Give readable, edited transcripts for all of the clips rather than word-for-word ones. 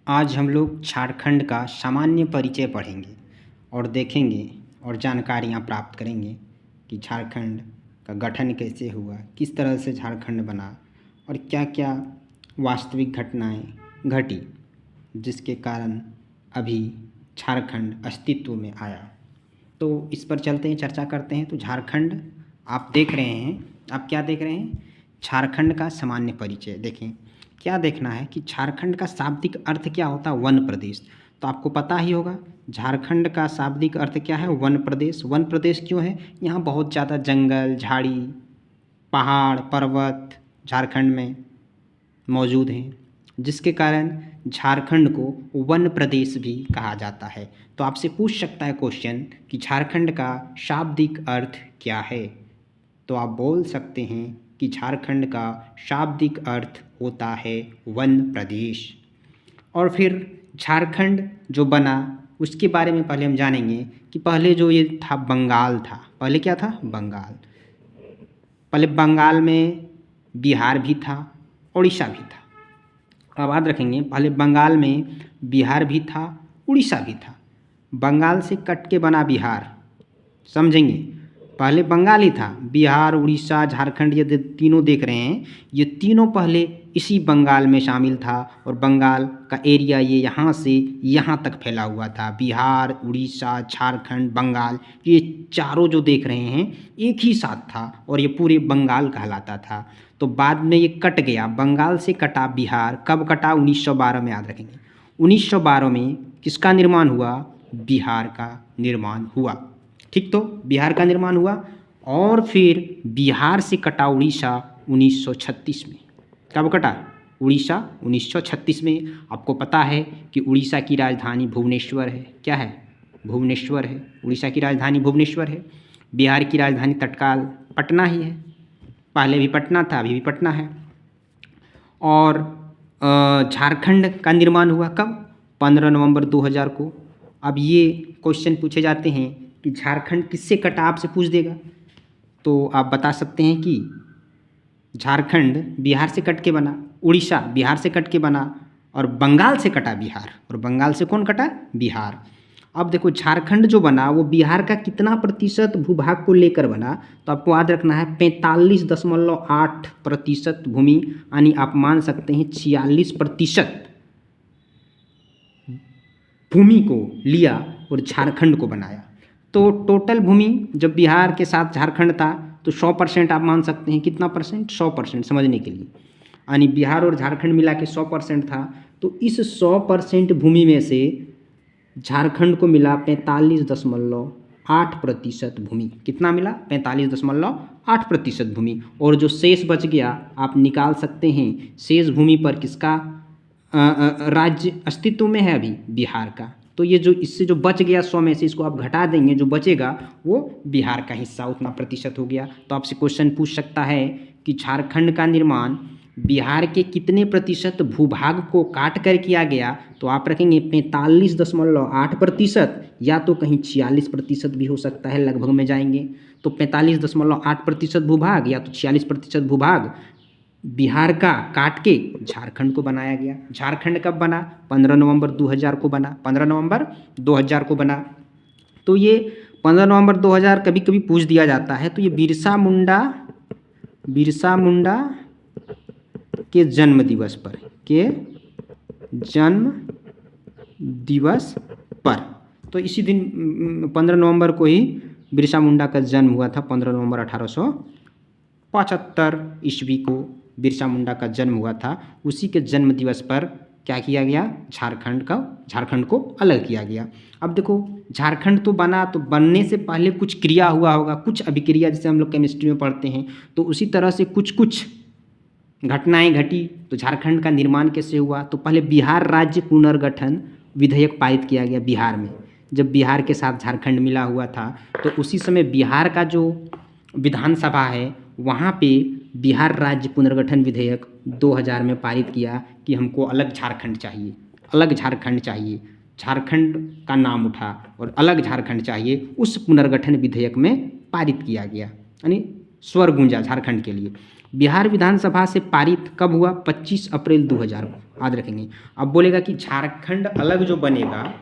आज हम लोग झारखंड का सामान्य परिचय पढ़ेंगे और देखेंगे और जानकारियाँ प्राप्त करेंगे कि झारखंड का गठन कैसे हुआ, किस तरह से झारखंड बना और क्या क्या वास्तविक घटनाएं घटी जिसके कारण अभी झारखंड अस्तित्व में आया। तो इस पर चलते हैं, चर्चा करते हैं। तो झारखंड आप देख रहे हैं, आप क्या देख रहे हैं? झारखंड का सामान्य परिचय। देखें, क्या देखना है कि झारखंड का शाब्दिक अर्थ क्या होता है? वन प्रदेश। तो आपको पता ही होगा झारखंड का शाब्दिक अर्थ क्या है? वन प्रदेश। वन प्रदेश क्यों है? यहाँ बहुत ज़्यादा जंगल, झाड़ी, पहाड़, पर्वत झारखंड में मौजूद हैं, जिसके कारण झारखंड को वन प्रदेश भी कहा जाता है। तो आपसे पूछ सकता है क्वेश्चन कि झारखंड का शाब्दिक अर्थ क्या है? तो आप बोल सकते हैं कि झारखंड का शाब्दिक अर्थ होता है वन प्रदेश। और फिर झारखंड जो बना उसके बारे में पहले हम जानेंगे कि पहले जो ये था बंगाल था। पहले क्या था? बंगाल। पहले बंगाल में बिहार भी था, उड़ीसा भी था। अब याद रखेंगे, पहले बंगाल में बिहार भी था, उड़ीसा भी था। बंगाल से कट के बना बिहार, समझेंगे। पहले बंगाल ही था। बिहार, उड़ीसा, झारखंड ये तीनों देख रहे हैं, ये तीनों पहले इसी बंगाल में शामिल था और बंगाल का एरिया ये यहाँ से यहाँ तक फैला हुआ था। बिहार, उड़ीसा, झारखंड, बंगाल ये चारों जो देख रहे हैं एक ही साथ था और ये पूरे बंगाल कहलाता था। तो बाद में ये कट गया, बंगाल से कटा बिहार। कब कटा? 1912 में, याद रखेंगे। 1912 में किसका निर्माण हुआ? बिहार का निर्माण हुआ। ठीक, तो बिहार का निर्माण हुआ और फिर बिहार से कटा उड़ीसा 1936 में। कब कटा? उड़ीसा 1936 में। आपको पता है कि उड़ीसा की राजधानी भुवनेश्वर है। क्या है? भुवनेश्वर है। उड़ीसा की राजधानी भुवनेश्वर है। बिहार की राजधानी तत्काल पटना ही है। पहले भी पटना था, अभी भी पटना है। और झारखंड का निर्माण हुआ कब? 15 नवंबर 2000 को। अब ये क्वेश्चन पूछे जाते हैं कि झारखंड किससे कटा, आपसे पूछ देगा तो आप बता सकते हैं कि झारखंड बिहार से कट के बना, उड़ीसा बिहार से कट के बना और बंगाल से कटा बिहार। और बंगाल से कौन कटा? बिहार। अब देखो, झारखंड जो बना वो बिहार का कितना प्रतिशत भूभाग को लेकर बना? तो आपको याद रखना है 45.8% भूमि, यानी आप मान सकते हैं 46% भूमि को लिया और झारखंड को बनाया। तो टोटल भूमि जब बिहार के साथ झारखंड था तो 100% आप मान सकते हैं। कितना परसेंट? 100%, समझने के लिए। यानी बिहार और झारखंड मिला के 100% था। तो इस 100% भूमि में से झारखंड को मिला 45.8% भूमि। कितना मिला? 45.8% भूमि। और जो शेष बच गया आप निकाल सकते हैं, शेष भूमि पर किसका राज्य अस्तित्व में है? अभी बिहार का। तो ये जो इससे जो बच गया 100 में से इसको आप घटा देंगे, जो बचेगा वो बिहार का हिस्सा, उतना प्रतिशत हो गया। तो आपसे क्वेश्चन पूछ सकता है कि झारखंड का निर्माण बिहार के कितने प्रतिशत भूभाग को काट कर किया गया? तो आप रखेंगे 45.8% या तो कहीं 46% भी हो सकता है, लगभग में जाएंगे। तो 45.8% भूभाग या तो 46% भूभाग बिहार का काट के झारखंड को बनाया गया। झारखंड कब बना? 15 नवंबर 2000 को बना। 15 नवंबर 2000 को बना। तो ये 15 नवंबर 2000 कभी कभी पूछ दिया जाता है। तो ये बिरसा मुंडा के जन्म दिवस पर, तो इसी दिन 15 नवंबर को ही बिरसा मुंडा का जन्म हुआ था। 15 नवंबर 1875 ईस्वी को बिरसा मुंडा का जन्म हुआ था। उसी के जन्म दिवस पर क्या किया गया? झारखंड को अलग किया गया। अब देखो, झारखंड तो बना, तो बनने से पहले कुछ क्रिया हुआ होगा, कुछ अभिक्रिया, जैसे हम लोग केमिस्ट्री में पढ़ते हैं। तो उसी तरह से कुछ घटनाएं घटी। तो झारखंड का निर्माण कैसे हुआ? तो पहले बिहार राज्य पुनर्गठन विधेयक पारित किया गया बिहार में। जब बिहार के साथ झारखंड मिला हुआ था तो उसी समय बिहार का जो विधानसभा है वहाँ पे बिहार राज्य पुनर्गठन विधेयक 2000 में पारित किया कि हमको अलग झारखंड चाहिए, अलग झारखंड चाहिए। झारखंड का नाम उठा और अलग झारखंड चाहिए, उस पुनर्गठन विधेयक में पारित किया गया, यानी स्वर गूंजा झारखंड के लिए। बिहार विधानसभा से पारित कब हुआ? 25 अप्रैल 2000 को। याद रखेंगे। अब बोलेगा कि झारखंड अलग जो बनेगा,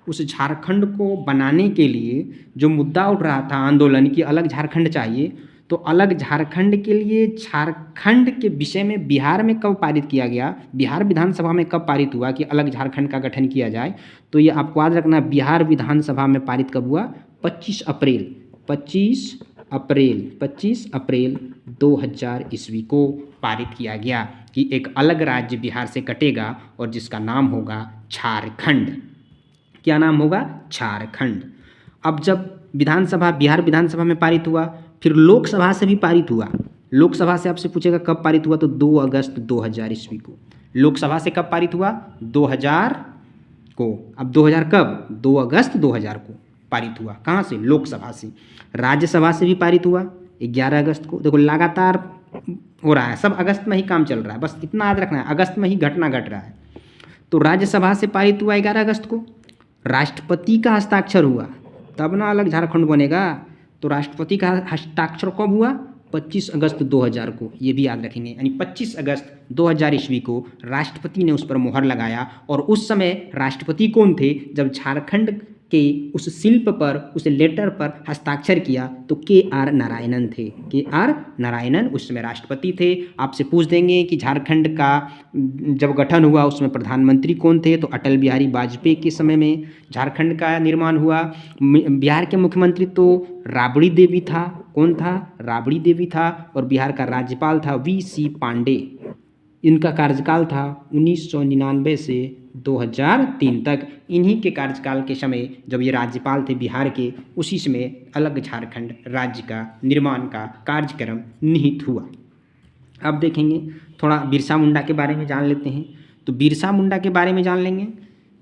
उस झारखंड को बनाने के लिए जो मुद्दा उठ रहा था आंदोलन की अलग झारखंड चाहिए, तो अलग झारखंड के लिए झारखंड के विषय में बिहार में कब पारित किया गया, बिहार विधानसभा में कब पारित हुआ कि अलग झारखंड का गठन किया जाए, तो ये आपको याद रखना, बिहार विधानसभा में पारित कब हुआ, 25 अप्रैल 2000 ईस्वी को पारित किया गया कि एक अलग राज्य बिहार से कटेगा और जिसका नाम होगा झारखंड। क्या नाम होगा, झारखंड। अब जब बिहार विधानसभा में पारित हुआ, फिर लोकसभा से भी पारित हुआ। लोकसभा से आपसे पूछेगा कब पारित हुआ, तो 2 अगस्त 2000 ईस्वी को। लोकसभा से कब पारित हुआ, 2000 को। अब 2000 कब, 2 अगस्त 2000 को पारित हुआ। कहाँ से, लोकसभा से। राज्यसभा से भी पारित हुआ 11 अगस्त को। देखो लगातार हो रहा है, सब अगस्त में ही काम चल रहा है, बस इतना याद रखना है, अगस्त में ही घटना घट रहा है। तो राज्यसभा से पारित हुआ 11 अगस्त को। राष्ट्रपति का हस्ताक्षर हुआ तब ना अलग झारखंड बनेगा। तो राष्ट्रपति का हस्ताक्षर कब हुआ, 25 अगस्त 2000 को। ये भी याद रखेंगे, यानी 25 अगस्त 2000 ईस्वी को राष्ट्रपति ने उस पर मुहर लगाया। और उस समय राष्ट्रपति कौन थे, जब झारखंड के उस शिल्प पर, उस लेटर पर हस्ताक्षर किया, तो KR नारायणन थे। KR नारायणन उस समय राष्ट्रपति थे। आपसे पूछ देंगे कि झारखंड का जब गठन हुआ उसमें प्रधानमंत्री कौन थे, तो अटल बिहारी वाजपेयी के समय में झारखंड का निर्माण हुआ। बिहार के मुख्यमंत्री तो राबड़ी देवी था। कौन था, राबड़ी देवी था। और बिहार का राज्यपाल था VC पांडे। इनका कार्यकाल था 1999 से 2003 तक। इन्हीं के कार्यकाल के समय जब ये राज्यपाल थे बिहार के, उसी समय अलग झारखंड राज्य का निर्माण का कार्यक्रम निहित हुआ। अब देखेंगे थोड़ा बिरसा मुंडा के बारे में जान लेते हैं। तो बिरसा मुंडा के बारे में जान लेंगे,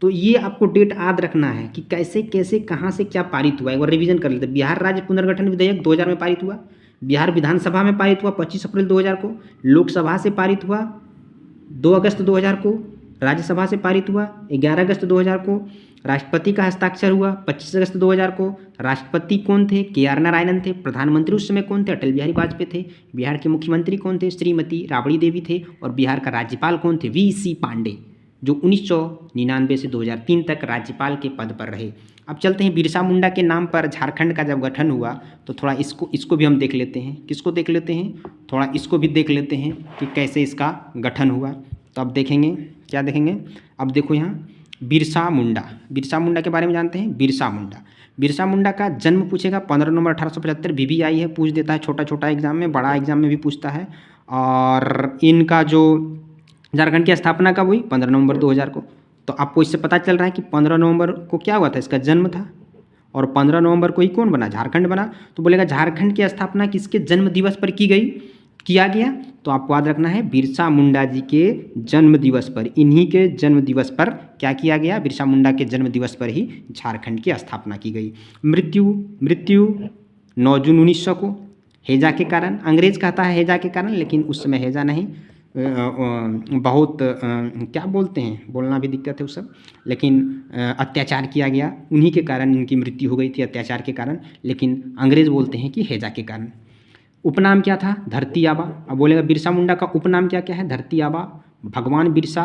तो ये आपको डेट याद रखना है कि कैसे कैसे कहाँ से क्या पारित हुआ। एक बार रिवीजन कर लेते हैं। बिहार राज्य पुनर्गठन विधेयक 2000 में पारित हुआ। बिहार विधानसभा में पारित हुआ 25 अप्रैल 2000 को। लोकसभा से पारित हुआ 2 अगस्त 2000 को। राज्यसभा से पारित हुआ 11 अगस्त 2000 को। राष्ट्रपति का हस्ताक्षर हुआ 25 अगस्त 2000 को। राष्ट्रपति कौन थे, KR नारायणन थे। प्रधानमंत्री उस समय कौन थे, अटल बिहारी वाजपेयी थे। बिहार के मुख्यमंत्री कौन थे, श्रीमती राबड़ी देवी थे। और बिहार का राज्यपाल कौन थे, VC पांडे, जो 1999 से 2003 तक राज्यपाल के पद पर रहे। अब चलते हैं बिरसा मुंडा के नाम पर झारखंड का जब गठन हुआ, तो थोड़ा इसको भी हम देख लेते हैं। किसको देख लेते हैं, थोड़ा इसको भी देख लेते हैं कि कैसे इसका गठन हुआ। तो अब देखेंगे, क्या देखेंगे, अब देखो यहाँ बिरसा मुंडा के बारे में जानते हैं। बिरसा मुंडा का जन्म पूछेगा 15 नवंबर 1875। VVI है, पूछ देता है छोटा छोटा एग्जाम में, बड़ा एग्जाम में भी पूछता है। और इनका जो झारखंड की स्थापना कब हुई, 15 नवंबर 2000 को। तो आपको इससे पता चल रहा है कि 15 नवंबर को क्या हुआ था, इसका जन्म था। और 15 नवंबर को ही कौन बना, झारखंड बना। तो बोलेगा झारखंड की स्थापना किसके जन्म दिवस पर किया गया, तो आपको याद रखना है बिरसा मुंडा जी के जन्म दिवस पर। इन्हीं के जन्म दिवस पर क्या किया गया, बिरसा मुंडा के जन्म दिवस पर ही झारखंड की स्थापना की गई। मृत्यु 9 जून 1900 को, हैजा के कारण। अंग्रेज कहता है हैजा के कारण, लेकिन उस समय हैजा नहीं, बहुत क्या बोलते हैं, बोलना भी दिक्कत है उस सब, लेकिन अत्याचार किया गया, उन्हीं के कारण इनकी मृत्यु हो गई थी, अत्याचार के कारण। लेकिन अंग्रेज बोलते हैं कि हैजा के कारण। उपनाम क्या था, धरती आबा। अब बोलेगा बिरसा मुंडा का उपनाम क्या क्या है, धरती आबा, भगवान बिरसा,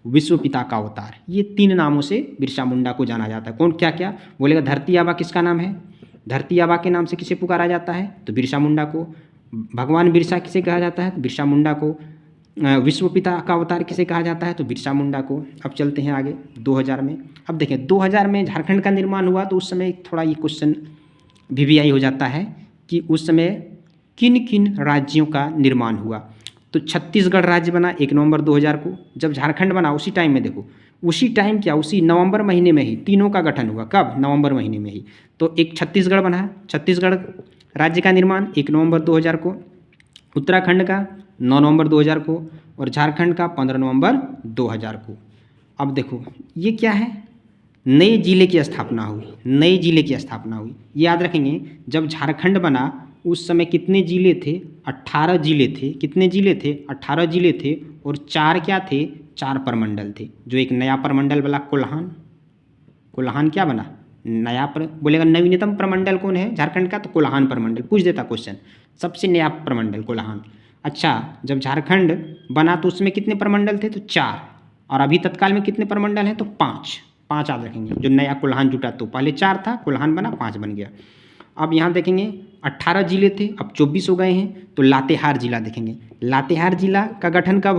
विश्व पिता का अवतार। ये 3 नामों से बिरसा मुंडा को जाना जाता है। कौन क्या क्या, बोलेगा धरती आबा किसका नाम है, धरती आबा के नाम से किसे पुकारा जाता है, तो बिरसा मुंडा को। भगवान बिरसा किसे कहा जाता है, तो बिरसा मुंडा को। विश्व पिता का अवतार किसे कहा जाता है, तो बिरसा मुंडा को। अब चलते हैं आगे 2000 में। अब देखें 2000 में झारखंड का निर्माण हुआ, तो उस समय थोड़ा ये क्वेश्चन VVI हो जाता है कि उस समय किन किन राज्यों का निर्माण हुआ। तो छत्तीसगढ़ राज्य बना 1 नवंबर 2000 को। जब झारखंड बना उसी टाइम में, देखो उसी टाइम क्या, उसी नवंबर महीने में ही तीनों का गठन हुआ। कब, नवंबर महीने में ही। तो एक छत्तीसगढ़ बना, छत्तीसगढ़ राज्य का निर्माण 1 नवंबर 2000 को। उत्तराखंड का 9 नवंबर 2000 को। और झारखंड का 15 नवंबर 2000 को। अब देखो ये क्या है, नए जिले की स्थापना हुई। याद रखेंगे जब झारखंड बना उस समय कितने जिले थे, 18 जिले थे। कितने जिले थे, 18 जिले थे। और 4 क्या थे, 4 प्रमंडल थे। जो एक नया प्रमंडल बना कोल्हान क्या बना, नया बोलेगा नवीनतम प्रमंडल कौन है झारखंड का, तो कोल्हान प्रमंडल। पूछ देता क्वेश्चन, सबसे नया प्रमंडल कोल्हान। अच्छा, जब झारखंड बना तो उसमें कितने प्रमंडल थे, तो 4। और अभी तत्काल में कितने प्रमंडल हैं? तो 5 याद रखेंगे। जो नया कोल्हान जुटा तो पहले 4 था, कोल्हान बना 5 बन गया। अब यहाँ देखेंगे 18 जिले थे, अब 24 हो गए हैं। तो लातेहार जिला देखेंगे, लातेहार जिला का गठन कब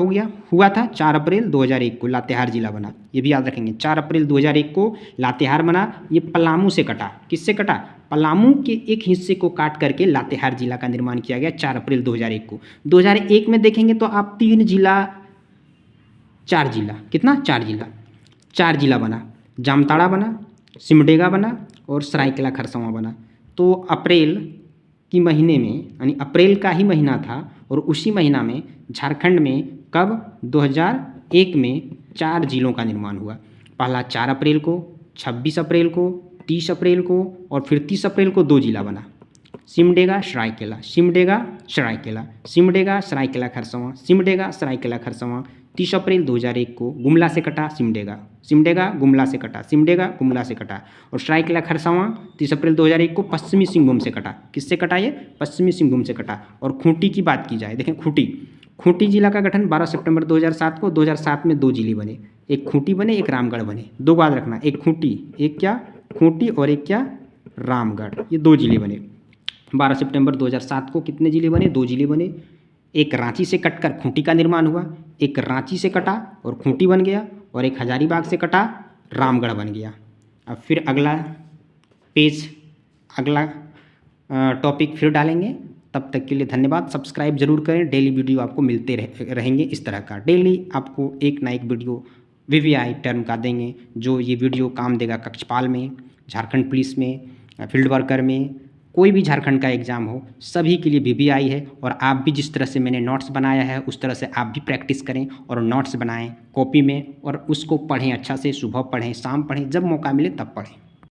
हुआ था? 4 अप्रैल 2001 को लातेहार जिला बना। ये भी याद रखेंगे, 4 अप्रैल 2001 को लातेहार बना। ये पलामू से कटा। किससे कटा? पलामू के एक हिस्से को काट करके लातेहार जिला का निर्माण किया गया 4 अप्रैल 2001 को। 2001 में देखेंगे तो आप 3 जिला, 4 जिला, कितना? 4 जिला बना। जामताड़ा बना, सिमडेगा बना और सरायकेला खरसावां बना। तो अप्रैल की महीने में, यानी अप्रैल का ही महीना था और उसी महीना में झारखंड में कब? 2001 में 4 जिलों का निर्माण हुआ। पहला 4 अप्रैल को, 26 अप्रैल को, 30 अप्रैल को और फिर 30 अप्रैल को 2 जिला बना। सिमडेगा, सरायकेला, सिमडेगा, सरायकेला, सिमडेगा, सरायकेला खरसावां, सिमडेगा, सरायकेला खरसावां। 30 अप्रैल 2001 को गुमला से कटा सिमडेगा, सिमडेगा गुमला से कटा, सिमडेगा गुमला से कटा। और सरायकेला खरसावां 30 अप्रैल 2001 को पश्चिमी सिंहभूम से कटा। किससे कटा? ये पश्चिमी सिंहभूम से कटा। और खूंटी की बात की जाए, देखें खूंटी जिला का गठन 12 सितंबर 2007 को। 2007 में 2 जिले बने, एक खूंटी बने, एक रामगढ़ बने। 2 याद रखना, एक खूंटी, एक क्या? खूंटी और एक क्या? रामगढ़। ये 2 जिले बने। 12 सितंबर 2007 को कितने जिले बने? 2 जिले बने। एक रांची से कटकर खूंटी का निर्माण हुआ, एक रांची से कटा और खूंटी बन गया, और एक हजारीबाग से कटा रामगढ़ बन गया। अब फिर अगला पेज, अगला टॉपिक फिर डालेंगे। तब तक के लिए धन्यवाद। सब्सक्राइब जरूर करें, डेली वीडियो आपको मिलते रहेंगे इस तरह का। डेली आपको एक ना एक वीडियो वीवीआई टर्म का देंगे, जो ये वीडियो काम देगा कक्षपाल में, झारखंड पुलिस में, फील्ड वर्कर में, कोई भी झारखंड का एग्ज़ाम हो, सभी के लिए वीवीआई है। और आप भी जिस तरह से मैंने नोट्स बनाया है उस तरह से आप भी प्रैक्टिस करें और नोट्स बनाएं कॉपी में, और उसको पढ़ें अच्छा से। सुबह पढ़ें, शाम पढ़ें, जब मौका मिले तब पढ़ें।